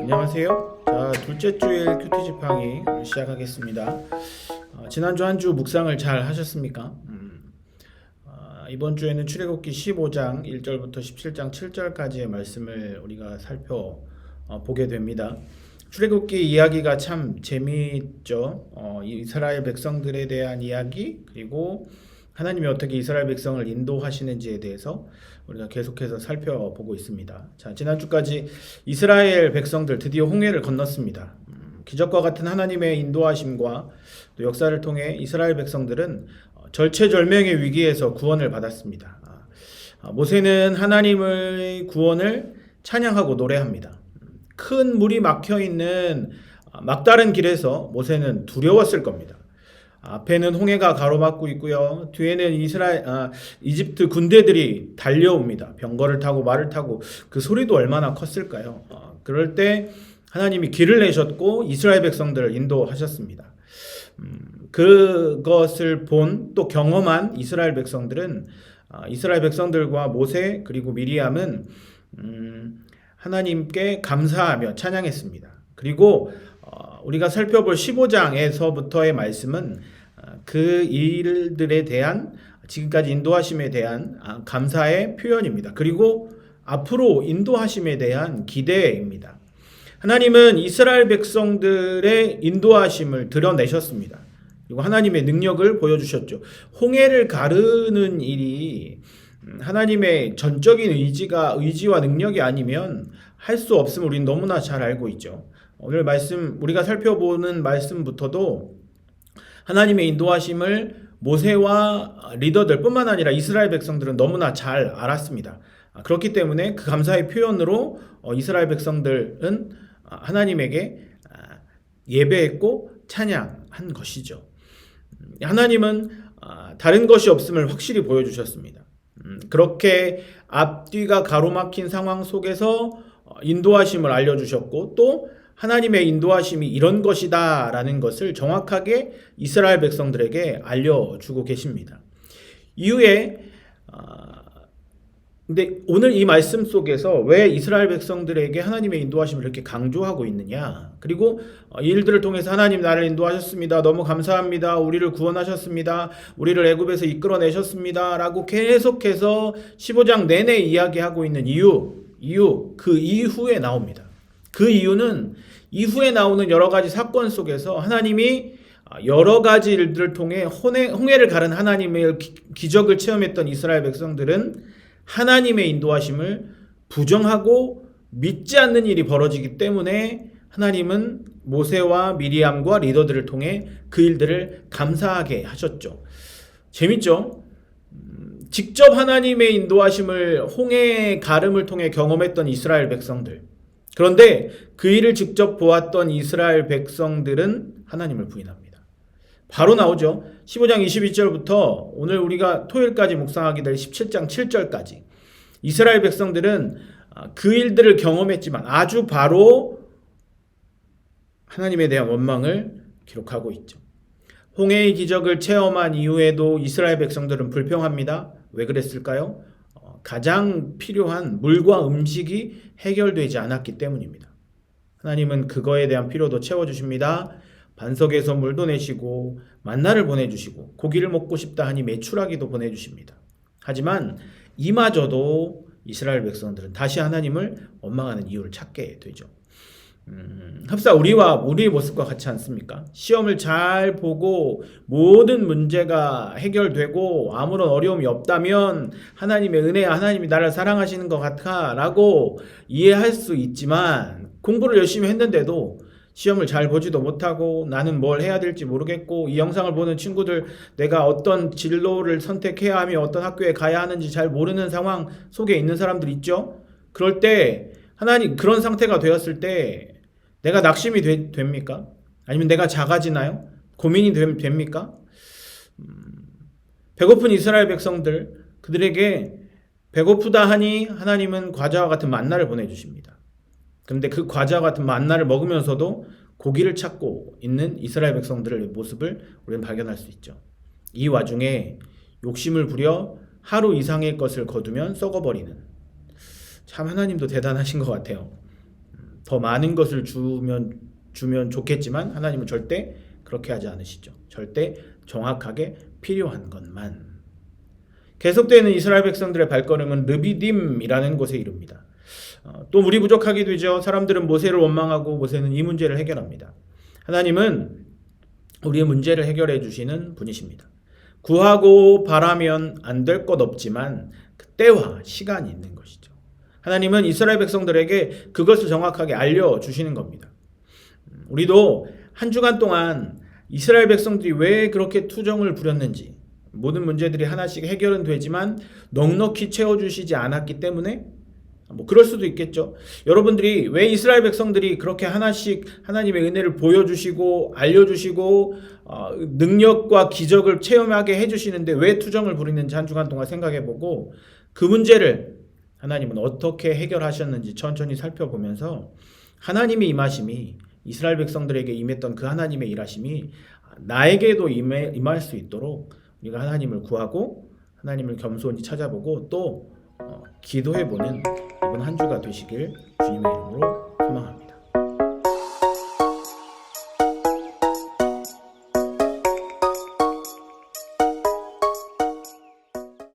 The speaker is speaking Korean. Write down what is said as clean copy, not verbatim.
안녕하세요. 자, 둘째 주일 큐티 지팡이 시작하겠습니다. 지난주 한 주 묵상을 잘 하셨습니까? 이번 주에는 출애굽기 15장 1절부터 17장 7절까지의 말씀을 우리가 살펴보게 됩니다. 출애굽기 이야기가 참 재미있죠. 이스라엘 백성들에 대한 이야기, 그리고 하나님이 어떻게 이스라엘 백성을 인도하시는지에 대해서 우리가 계속해서 살펴보고 있습니다. 자, 지난주까지 이스라엘 백성들 드디어 홍해를 건넜습니다. 기적과 같은 하나님의 인도하심과 또 역사를 통해 이스라엘 백성들은 절체절명의 위기에서 구원을 받았습니다. 모세는 하나님의 구원을 찬양하고 노래합니다. 큰 물이 막혀 있는 막다른 길에서 모세는 두려웠을 겁니다. 앞에는 홍해가 가로막고 있고요. 뒤에는 이집트 군대들이 달려옵니다. 병거를 타고 말을 타고 그 소리도 얼마나 컸을까요? 그럴 때 하나님이 길을 내셨고 이스라엘 백성들을 인도하셨습니다. 그것을 본 또 경험한 이스라엘 백성들은 이스라엘 백성들과 모세 그리고 미리암은 하나님께 감사하며 찬양했습니다. 그리고 우리가 살펴볼 15장에서부터의 말씀은 그 일들에 대한 지금까지 인도하심에 대한 감사의 표현입니다. 그리고 앞으로 인도하심에 대한 기대입니다. 하나님은 이스라엘 백성들의 인도하심을 드러내셨습니다. 그리고 하나님의 능력을 보여주셨죠. 홍해를 가르는 일이 하나님의 전적인 의지와 능력이 아니면 할 수 없음을 우리는 너무나 잘 알고 있죠. 오늘 말씀 우리가 살펴보는 말씀부터도 하나님의 인도하심을 모세와 리더들 뿐만 아니라 이스라엘 백성들은 너무나 잘 알았습니다. 그렇기 때문에 그 감사의 표현으로 이스라엘 백성들은 하나님에게 예배했고 찬양한 것이죠. 하나님은 다른 것이 없음을 확실히 보여주셨습니다. 그렇게 앞뒤가 가로막힌 상황 속에서 인도하심을 알려주셨고 또 하나님의 인도하심이 이런 것이다 라는 것을 정확하게 이스라엘 백성들에게 알려주고 계십니다. 이후에 근데 오늘 이 말씀 속에서 왜 이스라엘 백성들에게 하나님의 인도하심을 이렇게 강조하고 있느냐, 그리고 이 일들을 통해서 하나님 나를 인도하셨습니다, 너무 감사합니다, 우리를 구원하셨습니다, 우리를 애굽에서 이끌어내셨습니다 라고 계속해서 15장 내내 이야기하고 있는 그 이후에 나옵니다. 그 이유는 이후에 나오는 여러 가지 사건 속에서 하나님이 여러 가지 일들을 통해 홍해를 가른 하나님의 기적을 체험했던 이스라엘 백성들은 하나님의 인도하심을 부정하고 믿지 않는 일이 벌어지기 때문에 하나님은 모세와 미리암과 리더들을 통해 그 일들을 감사하게 하셨죠. 재밌죠? 직접 하나님의 인도하심을 홍해 가름을 통해 경험했던 이스라엘 백성들. 그런데 그 일을 직접 보았던 이스라엘 백성들은 하나님을 부인합니다. 바로 나오죠. 15장 22절부터 오늘 우리가 토요일까지 묵상하게 될 17장 7절까지 이스라엘 백성들은 그 일들을 경험했지만 아주 바로 하나님에 대한 원망을 기록하고 있죠. 홍해의 기적을 체험한 이후에도 이스라엘 백성들은 불평합니다. 왜 그랬을까요? 가장 필요한 물과 음식이 해결되지 않았기 때문입니다. 하나님은 그거에 대한 필요도 채워주십니다. 반석에서 물도 내시고 만나를 보내주시고 고기를 먹고 싶다 하니 메추라기도 보내주십니다. 하지만 이마저도 이스라엘 백성들은 다시 하나님을 원망하는 이유를 찾게 되죠. 흡사 우리의 모습과 같지 않습니까? 시험을 잘 보고 모든 문제가 해결되고 아무런 어려움이 없다면 하나님의 은혜야, 하나님이 나를 사랑하시는 것 같아 라고 이해할 수 있지만 공부를 열심히 했는데도 시험을 잘 보지도 못하고 나는 뭘 해야 될지 모르겠고 이 영상을 보는 친구들 내가 어떤 진로를 선택해야 하며 어떤 학교에 가야 하는지 잘 모르는 상황 속에 있는 사람들 있죠? 그럴 때 하나님 그런 상태가 되었을 때 내가 낙심이 됩니까? 아니면 내가 작아지나요? 고민이 됩니까? 배고픈 이스라엘 백성들 그들에게 배고프다 하니 하나님은 과자와 같은 만나를 보내주십니다. 그런데 그 과자와 같은 만나를 먹으면서도 고기를 찾고 있는 이스라엘 백성들의 모습을 우리는 발견할 수 있죠. 이 와중에 욕심을 부려 하루 이상의 것을 거두면 썩어버리는, 참 하나님도 대단하신 것 같아요. 더 많은 것을 주면 좋겠지만 하나님은 절대 그렇게 하지 않으시죠. 절대 정확하게 필요한 것만. 계속되는 이스라엘 백성들의 발걸음은 르비딤이라는 곳에 이릅니다. 또 물이 부족하게 되죠. 사람들은 모세를 원망하고 모세는 이 문제를 해결합니다. 하나님은 우리의 문제를 해결해 주시는 분이십니다. 구하고 바라면 안 될 것 없지만 그 때와 시간이 있는 것이죠. 하나님은 이스라엘 백성들에게 그것을 정확하게 알려주시는 겁니다. 우리도 한 주간 동안 이스라엘 백성들이 왜 그렇게 투정을 부렸는지, 모든 문제들이 하나씩 해결은 되지만 넉넉히 채워주시지 않았기 때문에 그럴 수도 있겠죠. 여러분들이 왜 이스라엘 백성들이 그렇게 하나씩 하나님의 은혜를 보여주시고 알려주시고 능력과 기적을 체험하게 해주시는데 왜 투정을 부리는지 한 주간 동안 생각해보고 그 문제를 하나님은 어떻게 해결하셨는지 천천히 살펴보면서 하나님의 임하심이 이스라엘 백성들에게 임했던 그 하나님의 일하심이 나에게도 임할 수 있도록 우리가 하나님을 구하고 하나님을 겸손히 찾아보고 또 기도해보는 이번 한 주가 되시길 주님의 이름으로